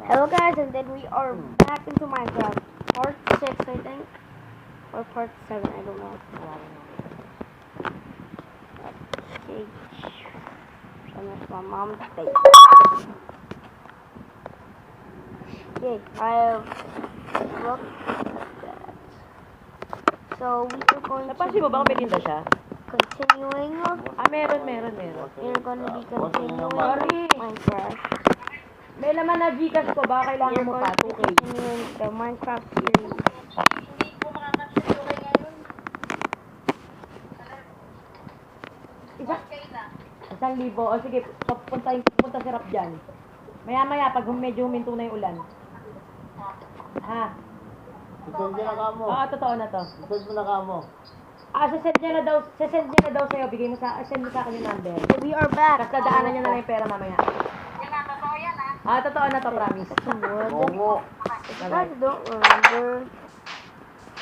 Hello guys, and then we are back into Minecraft. Part 6, I think. Or part 7, I don't know. Okay. So that's my mom's face. Okay, I have looked at that. So we are going Napansin mo ba kung may tinda siya? continuing. Meron. We're gonna be continuing Sorry. Minecraft. May laman na Gcash ko, baka kailangan We're mo going pa, to be 2K. continuing the Minecraft series. Isang libo. O sige, punta si Rap dyan. Maya, pag medyo huminto na yung ulan. Ha? Sisend niya na ka mo. Oo, totoo na to. Sisend mo na ka mo. Sasend niya na daw sa'yo. Send mo sa akin yung number. So we are back. Tapos dadaanan niya na lang yung pera mamaya. Totoo na to, promise. Momo. If you guys don't remember,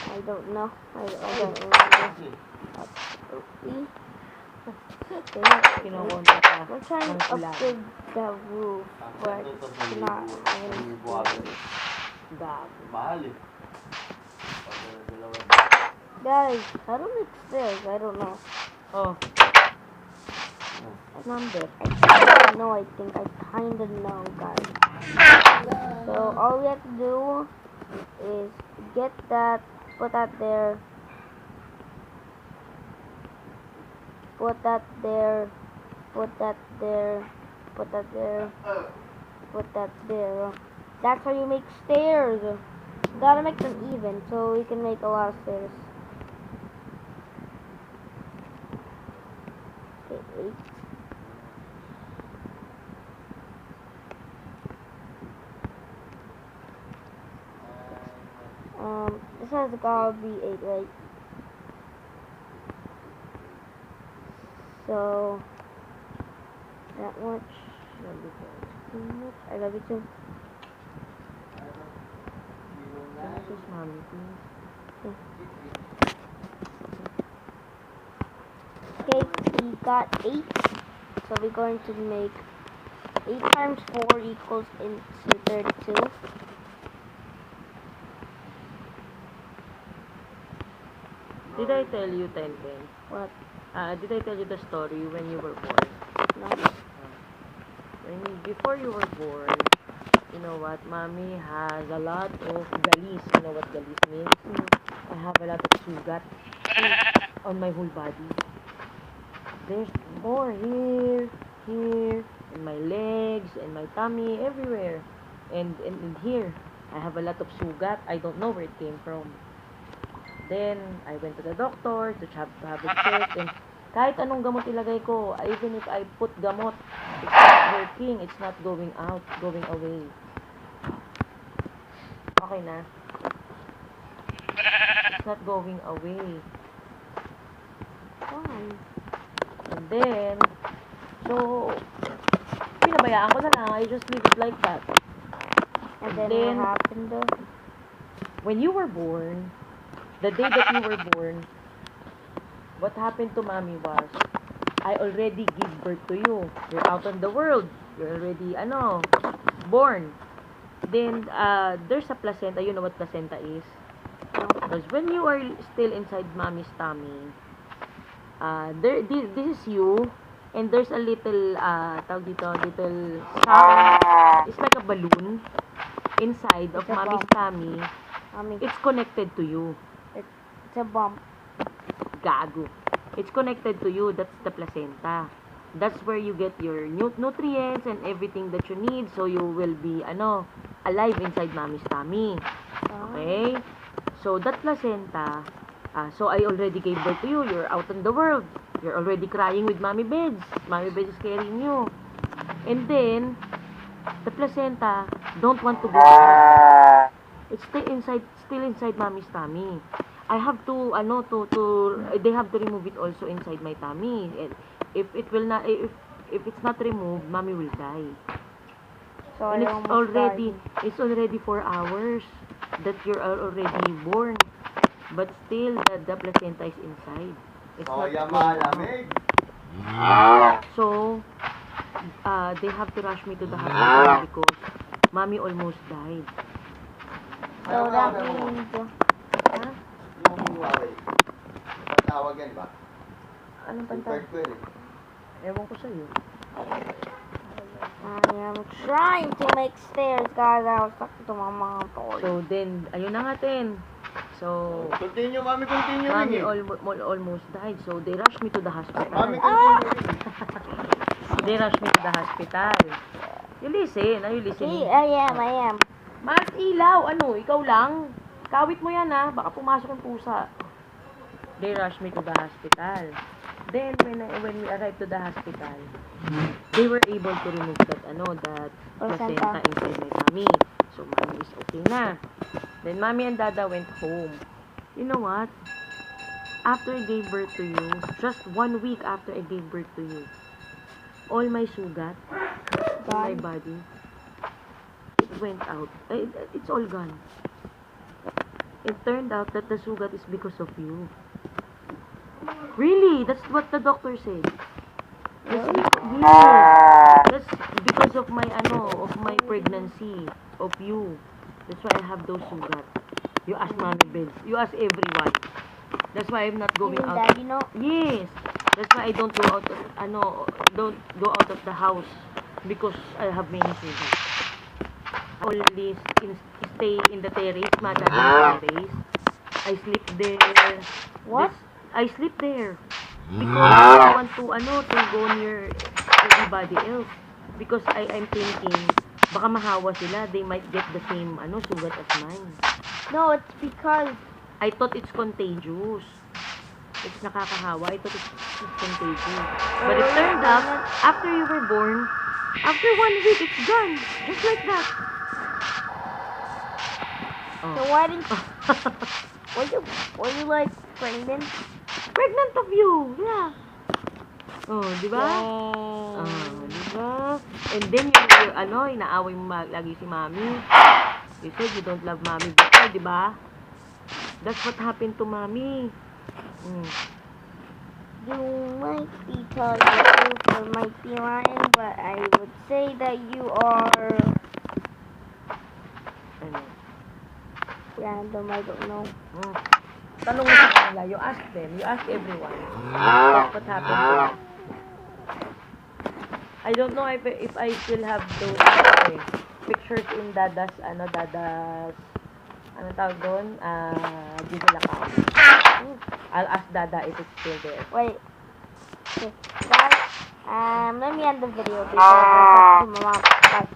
I don't know. I don't remember. Kinukonta ka. We're trying ng to ulan. upgrade the roof, but it's not really Gab. Mahal eh. Guys, how to make stairs? I don't know. Oh. Number. I think I kinda know, guys. So all we have to do is get that, put that there, put that there, put that there, put that there, put that there. That's how you make stairs. You gotta make them even so we can make a lot of stairs. Okay, 8. This has gotta be 8, right? So that much. I love you too. Tapos, mami, please. Okay, we got 8. So we're going to make 8 times 4 equals into 32. Did I tell you, Ten? What? Did I tell you the story when you were born? No. Before you were born, you know what? Mommy has a lot of galis. You know what galis means? Mm. I have a lot of sugat on my whole body. There's more here, in my legs, and my tummy, everywhere. And here, I have a lot of sugat. I don't know where it came from. Then, I went to the doctor to have it checked. And kahit anong gamot ilagay ko, even if I put gamot, it's not working. It's not going out, going away. Okay na? It's not going away. Why? And then, so, pinabayaan ko na lang. I just leave it like that. And then what happened? When you were born, the day that you were born, what happened to mommy was, I already give birth to you. You're out on the world. You're already, born. Then, there's a placenta. You know what placenta is? Because when you are still inside mommy's tummy, this is you, and there's a little, little sac. It's like a balloon inside of It's a mommy's bump. tummy. I mean, It's connected to you. it's a bump. Gago. It's connected to you. That's the placenta. That's where you get your nutrients and everything that you need, so you will be, alive inside mommy's tummy. Okay? So, that placenta, so I already gave birth to you. You're out in the world. You're already crying with mommy beds. Mommy beds is carrying you. And then, the placenta don't want to go out. It's still inside mommy's tummy. I have to, they have to remove it also inside my tummy. And if it's not removed, mommy will die. So And I almost died. it's already 4 hours that you're already born. But still, the placenta is inside. It's not Soya going out. malamig. So, they have to rush me to the hospital because Mommy almost died. So that means, Ha? Yung Huawei. Patawag yan ba? Anong Yung pantay? card ko yun eh. Ewan ko sa'yo. I am trying to make stairs, guys. I was talking to my mom. So then, ayun na nga tin. So, Continue, mami, continue mommy rin eh. almost died. So they rushed me to the hospital. Mami, continue rin. They rushed me to the hospital. You listen, are you See, listening? I am. Mas ilaw, ano, ikaw lang. Kawit mo yan ha, baka pumasok yung pusa. They rushed me to the hospital. Then, when we arrived to the hospital, they were able to remove that placenta inside my tummy. So, mommy is okay na. Then, mommy and dada went home. You know what? After I gave birth to you, just 1 week after I gave birth to you, all my sugat in my body, it went out. It's all gone. It turned out that the sugat is because of you. Really? That's what the doctor said. Yes. That's because of my pregnancy, of you. That's why I have those sugat. You ask Mommy Bells. You ask everyone. That's why I'm not going Even out. Daddy, no? Yes. That's why I don't go out of the house because I have many sugat. I only stay in the terrace, Mother terrace. I sleep there. What? I sleep there. Because I don't want to go near everybody else. Because I'm thinking, baka mahawa sila. They might get the same, sugat as mine. No, it's because I thought it's contagious. It's nakakahawa. I thought it's contagious. But it turned out, after you were born, after 1 week, it's gone. Just like that. so Oh. why didn't were you like pregnant? Pregnant of you. Yeah. Oh, di ba? Yay. Oh, di ba? And then, inaaway mo lagi si Mommy. You said you don't love Mommy before, di ba? That's what happened to Mommy. Mm. You might be telling the truth or might be lying, but I would say that you are Ano? random. I don't know. Mm. Tanong mo sa kanila. You ask them. You ask everyone. That's what happened to me. I don't know if I still have those pictures in Dada's, ano tawag doon? Google account. I'll ask Dada if it's still there. Wait. Okay. Guys, let me end the video because I have to my mom. Bye.